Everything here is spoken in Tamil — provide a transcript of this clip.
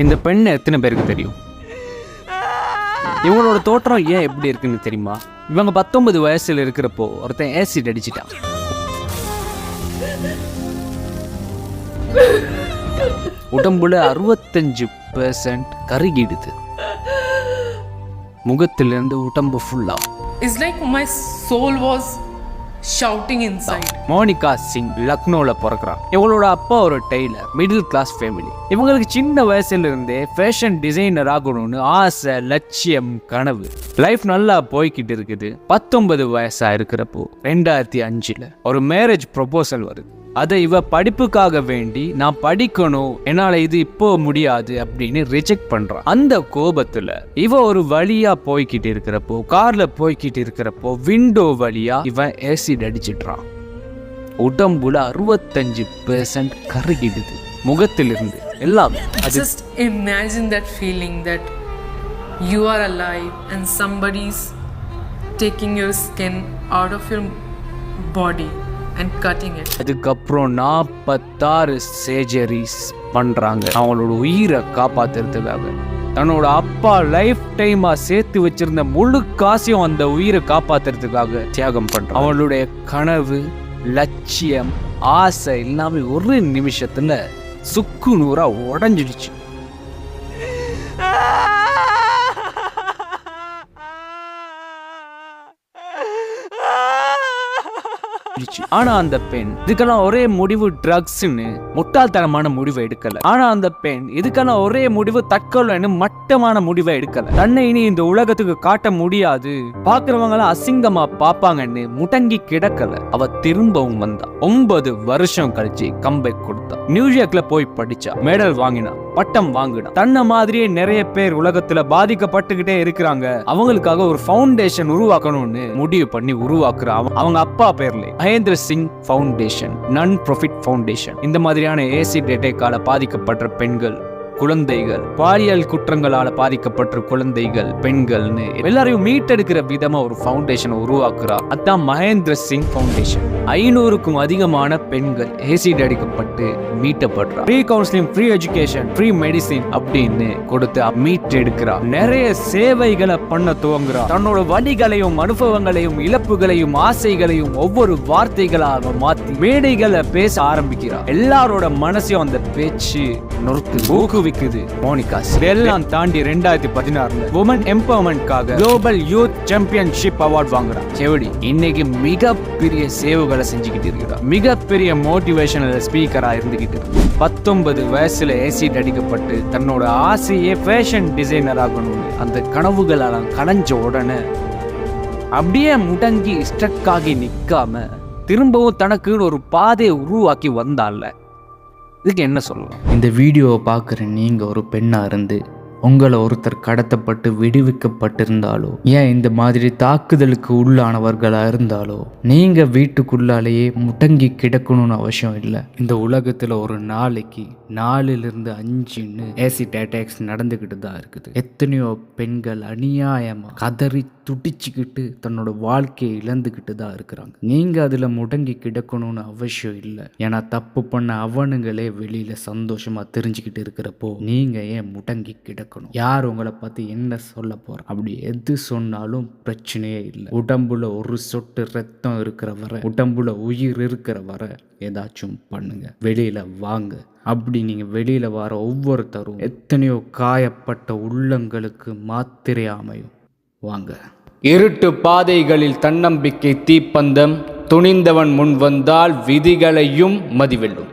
இந்த பெண்ணை எத்தனை பேருக்கு தெரியும்? இவங்களோட தோற்றம் ஏன் எப்படி இருக்குன்னு தெரியுமா? இவங்க 19 வயசுல இருக்கிறப்போ ஒருத்தன் ஆசிட் அடிச்சிட்டான். உடம்புல 65% கருகிடுது. முகத்திலிருந்து உடம்பு ஃபுல்லா. It's like my soul was shouting inside. Monica Singh லக்னோல பிறக்கிறான். இவங்களோட அப்பா ஒரு டெய்லர், மிடில் கிளாஸ் ஃபேமிலி. இவங்களுக்கு சின்ன வயசுல இருந்தே ஃபேஷன் டிசைனர் ஆகணும்னு ஆசை, லட்சியம், கனவு. லைஃப் நல்லா போய்கிட்டு இருக்குது. 19 வயசா இருக்கிறப்போ 2005 ஒரு மேரேஜ் ப்ரொபோசல் வருது. அதை இவ படிப்புக்காக வேண்டி நான் படிக்கணும், என்னால இது இப்போ முடியாது அப்படின்னு ரிஜெக்ட் பண்றான். அந்த கோபத்துல இவ ஒரு வழியா போய்கிட்டு இருக்கிறப்போ, கார்ல போய்கிட்டு இருக்கிறப்போ விண்டோ வழியா இவன் ஆசிட் அடிச்சிட்றான். உடம்புல 65% கருகிடுது, முகத்திலிருந்து எல்லாமே. Just imagine that feeling that you are alive and somebody's taking your skin out of your body and cutting it. அதுக்கப்புறம் 46 சர்ஜரிஸ் பண்றாங்க அவங்களோட உயிரை காப்பாத்துறதுக்காக. தன்னோட அப்பா லைஃப் டைமா சேர்த்து வச்சிருந்த முழு காசையும் அந்த உயிரை காப்பாத்துறதுக்காக தியாகம் பண்றான். அவளுடைய கனவு, லட்சியம், ஆசை எல்லாமே ஒரு நிமிஷத்துல சுக்கு நூறா உடஞ்சிடுச்சு. ஆனா அந்த பெண் இதுக்கெல்லாம் ஒரே முடிவு ட்ரக்ஸ்னு முட்டாள்தனமான முடிவை எடுக்கல. ஆனா அந்த பெண் இதுக்கெல்லாம் ஒரே முடிவு தற்கொலைன்னு மட்டமான முடிவை எடுக்கல. தன்னை இனி இந்த உலகத்துக்கு காட்ட முடியாது, பாக்குறவங்க எல்லாம் அசிங்கமா பாப்பாங்கன்னு முடங்கி கிடக்கல. அவ திரும்பவும் வந்தா. 9 வருஷம் கழிச்சு கம்பேக் கொடுத்தா. நியூயார்க்ல போய் படிச்சா, மெடல் வாங்கினா, பட்டம் வாங்கினா. தன்னை மாதிரியே நிறைய பேர் உலகத்துல பாதிக்கப்பட்டுக்கிட்டே இருக்கிறாங்க, அவங்களுக்காக ஒரு ஃபவுண்டேஷன் உருவாக்கணும்னு முடிவு பண்ணி உருவாக்குற அவங்க அப்பா பேர்ல மகேந்திர சிங் ஃபவுண்டேஷன், நான் ப்ராஃபிட் ஃபவுண்டேஷன். இந்த மாதிரியான ஆசிட் அட்டாக்கால பாதிக்கப்பட்ட பெண்கள், குழந்தைகள், பாலியல் குற்றங்களால பாதிக்கப்பட்ட குழந்தைகள், பெண்கள்னு எல்லாரையும் மீட்டெடுக்கிற விதமா ஒரு ஃபவுண்டேஷன் உருவாக்குறா. அதான் மகேந்திர சிங் ஃபவுண்டேஷன். 500க்கும் அதிகமான பெண்கள் ஆசிட் அடிக்கப்பட்டு மீட்டப்படுறா. Free counselling, free education, free medicine அப்படின்னு கொடுத்து மீட்டெடுக்கிறா. நிறைய சேவைகளை பண்ண துவங்குறா. தன்னோட வலிகளையும் அனுபவங்களையும் இழப்புகளையும் ஆசைகளையும் ஒவ்வொரு வார்த்தைகளாக மாத்தி மேடைகளை பேச ஆரம்பிக்கிறா. எல்லாரோட மனசையும் அந்த பேச்சு ஊக்குவிக்குது. மோனிகா இதெல்லாம் தாண்டி 2016 உமன் எம்பவர்மெண்ட்காக குளோபல் யூத் சாம்பியன்ஷிப் அவார்ட் வாங்குறா. செவடி இன்னைக்கு மிகப்பெரிய சேவைகளை செஞ்சுக்கிட்டு இருக்கிறா. மிகப்பெரிய மோட்டிவேஷனல் ஸ்பீக்கரா இருந்துகிட்டு இருக்கு. 19 வயசுல ஆசிட் அடிக்கப்பட்டு தன்னோட ஆசையே ஃபேஷன் டிசைனர் ஆகணும்னு அந்த கனவுகளெல்லாம் கலைஞ்ச உடனே அப்படியே முடங்கி ஸ்ட்ரக் ஆகி நிக்காம திரும்பவும் தனக்குன்னு ஒரு பாதையை உருவாக்கி வந்தால. இதுக்கு என்ன சொல்லலாம்? இந்த வீடியோவை பார்க்குற நீங்கள் ஒரு பெண்ணாக இருந்து உங்களை ஒருத்தர் கடத்தப்பட்டு விடுவிக்கப்பட்டிருந்தாலோ, ஏன் இந்த மாதிரி தாக்குதலுக்கு உள்ளானவர்களாக இருந்தாலோ, நீங்கள் வீட்டுக்குள்ளாலேயே முடங்கி கிடக்கணும்னு அவசியம் இல்லை. இந்த உலகத்தில் ஒரு நாளைக்கு 4லிருந்து 5 ஆசிட் அட்டாக்ஸ் நடந்துக்கிட்டு தான் இருக்குது. எத்தனையோ பெண்கள் அநியாயமாக கதறி துடிச்சுக்கிட்டு தன்னோட வாழ்க்கையை இழந்துக்கிட்டு தான் இருக்கிறாங்க. நீங்கள் அதில் முடங்கி கிடக்கணும்னு அவசியம் இல்லை. ஏன்னா தப்பு பண்ண அவனுங்களே வெளியில் சந்தோஷமாக தெரிஞ்சுக்கிட்டு இருக்கிறப்போ நீங்கள் ஏன் முடங்கி கிடக்கணும்? யார் உங்களை பார்த்து என்ன சொல்ல போற? அப்படி எது சொன்னாலும் பிரச்சனையே இல்லை. உடம்புல ஒரு சொட்டு ரத்தம் இருக்கிற வரை, உடம்புல உயிர் இருக்கிற வரை ஏதாச்சும் பண்ணுங்க, வெளியில வாங்க. அப்படி நீங்க வெளியில வர ஒவ்வொருத்தரும் எத்தனையோ காயப்பட்ட உள்ளங்களுக்கு மாத்திரை அமையும். வாங்க. இருட்டு பாதைகளில் தன்னம்பிக்கை தீப்பந்தம், துணிந்தவன் முன் வந்தால் விதிகளையும் மதிவெல்லும்.